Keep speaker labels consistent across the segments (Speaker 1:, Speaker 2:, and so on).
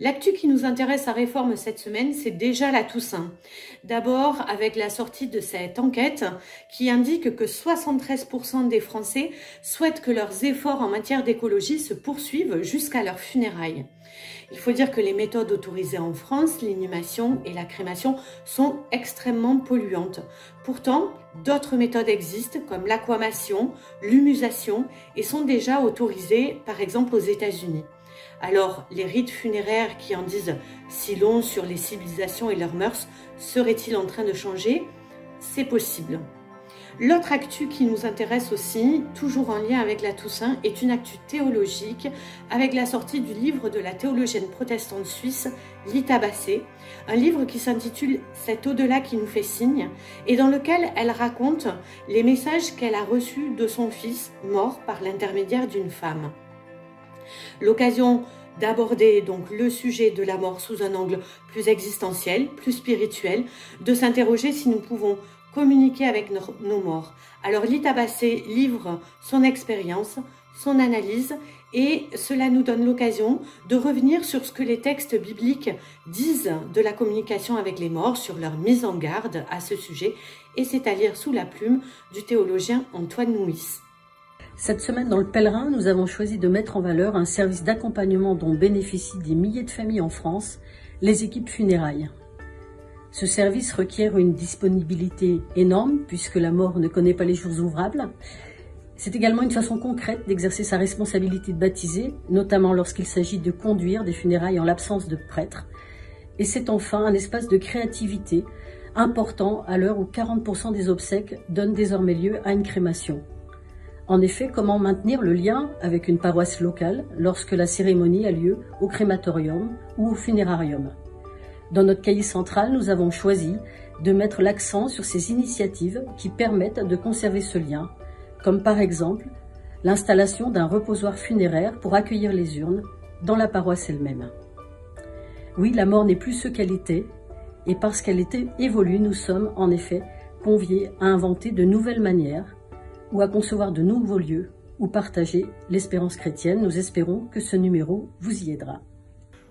Speaker 1: L'actu qui nous intéresse à Réforme cette semaine, c'est déjà la Toussaint. D'abord avec la sortie de cette enquête qui indique que 73% des Français souhaitent que leurs efforts en matière d'écologie se poursuivent jusqu'à leurs funérailles. Il faut dire que les méthodes autorisées en France, l'inhumation et la crémation, sont extrêmement polluantes. Pourtant, d'autres méthodes existent comme l'aquamation, l'humusation et sont déjà autorisées par exemple aux États-Unis. Alors, les rites funéraires qui en disent si long sur les civilisations et leurs mœurs, seraient-ils en train de changer? C'est possible. L'autre actu qui nous intéresse aussi, toujours en lien avec la Toussaint, est une actu théologique avec la sortie du livre de la théologienne protestante suisse Lita Bassé, un livre qui s'intitule « Cet au-delà qui nous fait signe » et dans lequel elle raconte les messages qu'elle a reçus de son fils mort par l'intermédiaire d'une femme. L'occasion d'aborder donc le sujet de la mort sous un angle plus existentiel, plus spirituel, de s'interroger si nous pouvons communiquer avec nos morts. Alors Lita Bassé livre son expérience, son analyse et cela nous donne l'occasion de revenir sur ce que les textes bibliques disent de la communication avec les morts, sur leur mise en garde à ce sujet, et c'est à lire sous la plume du théologien Antoine Nuis.
Speaker 2: Cette semaine, dans le Pèlerin, nous avons choisi de mettre en valeur un service d'accompagnement dont bénéficient des milliers de familles en France, les équipes funérailles. Ce service requiert une disponibilité énorme puisque la mort ne connaît pas les jours ouvrables. C'est également une façon concrète d'exercer sa responsabilité de baptisé, notamment lorsqu'il s'agit de conduire des funérailles en l'absence de prêtre. Et c'est enfin un espace de créativité important à l'heure où 40% des obsèques donnent désormais lieu à une crémation. En effet, comment maintenir le lien avec une paroisse locale lorsque la cérémonie a lieu au crématorium ou au funérarium? Dans notre cahier central, nous avons choisi de mettre l'accent sur ces initiatives qui permettent de conserver ce lien, comme par exemple l'installation d'un reposoir funéraire pour accueillir les urnes dans la paroisse elle-même. Oui, la mort n'est plus ce qu'elle était, et parce qu'elle était évolue, nous sommes en effet conviés à inventer de nouvelles manières ou à concevoir de nouveaux lieux où partager l'espérance chrétienne. Nous espérons que ce numéro vous y aidera.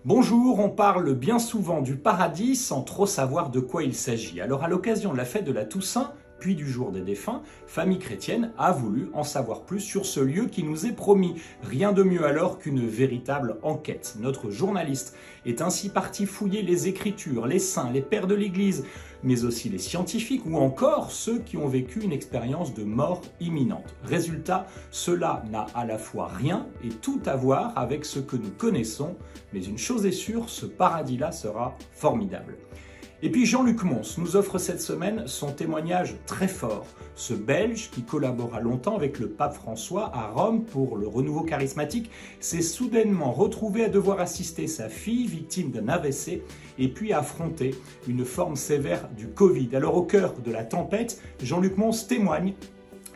Speaker 3: Bonjour, on parle bien souvent du paradis sans trop savoir de quoi il s'agit. Alors à l'occasion de la fête de la Toussaint, puis du jour des défunts, Famille Chrétienne a voulu en savoir plus sur ce lieu qui nous est promis. Rien de mieux alors qu'une véritable enquête. Notre journaliste est ainsi parti fouiller les Écritures, les saints, les pères de l'Église, mais aussi les scientifiques ou encore ceux qui ont vécu une expérience de mort imminente. Résultat, cela n'a à la fois rien et tout à voir avec ce que nous connaissons, mais une chose est sûre, ce paradis-là sera formidable. Et puis Jean-Luc Mons nous offre cette semaine son témoignage très fort. Ce Belge qui collabora longtemps avec le pape François à Rome pour le renouveau charismatique s'est soudainement retrouvé à devoir assister sa fille victime d'un AVC et puis affronter une forme sévère du Covid. Alors au cœur de la tempête, Jean-Luc Mons témoigne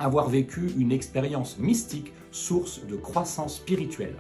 Speaker 3: avoir vécu une expérience mystique, source de croissance spirituelle.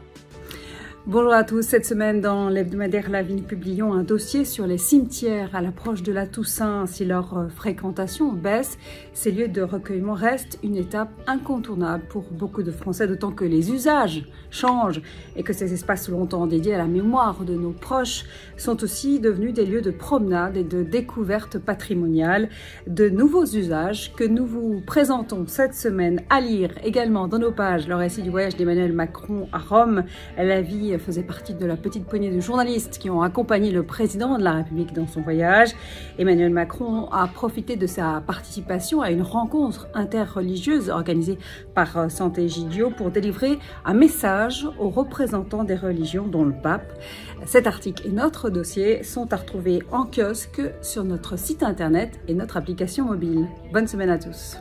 Speaker 4: Bonjour à tous, cette semaine dans l'hebdomadaire La Vie, nous publions un dossier sur les cimetières à l'approche de la Toussaint. Si leur fréquentation baisse, ces lieux de recueillement restent une étape incontournable pour beaucoup de Français, d'autant que les usages changent et que ces espaces longtemps dédiés à la mémoire de nos proches sont aussi devenus des lieux de promenade et de découverte patrimoniale. De nouveaux usages que nous vous présentons cette semaine, à lire également dans nos pages le récit du voyage d'Emmanuel Macron à Rome. La Vie faisait partie de la petite poignée de journalistes qui ont accompagné le président de la République dans son voyage. Emmanuel Macron a profité de sa participation à une rencontre interreligieuse organisée par Santé Gidio pour délivrer un message aux représentants des religions, dont le pape. Cet article et notre dossier sont à retrouver en kiosque sur notre site internet et notre application mobile. Bonne semaine à tous.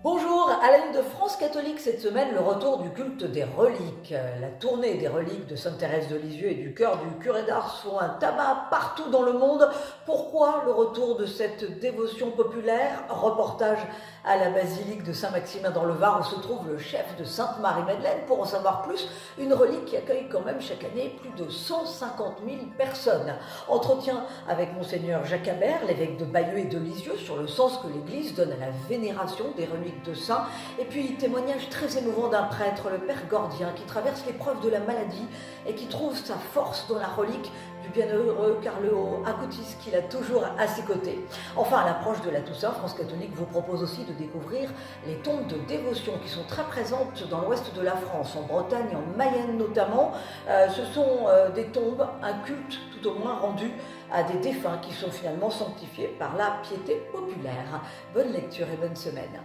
Speaker 5: Bonjour, à la une de France Catholique cette semaine, le retour du culte des reliques. La tournée des reliques de Sainte Thérèse de Lisieux et du cœur du curé d'Ars font un tabac partout dans le monde. Pourquoi le retour de cette dévotion populaire? Reportage à la basilique de Saint-Maximin dans le Var où se trouve le chef de Sainte-Marie-Madeleine. Pour en savoir plus, une relique qui accueille quand même chaque année plus de 150 000 personnes. Entretien avec Monseigneur Jacques Habert, l'évêque de Bayeux et de Lisieux, sur le sens que l'Église donne à la vénération des reliques de saints Toussaint. Et puis, témoignage très émouvant d'un prêtre, le Père Gordien, qui traverse l'épreuve de la maladie et qui trouve sa force dans la relique du bienheureux Carlo Acutis qu'il a toujours à ses côtés. Enfin, à l'approche de la Toussaint, France Catholique vous propose aussi de découvrir les tombes de dévotion qui sont très présentes dans l'ouest de la France, en Bretagne, en Mayenne notamment. Ce sont des tombes, un culte tout au moins rendu à des défunts qui sont finalement sanctifiés par la piété populaire. Bonne lecture et bonne semaine.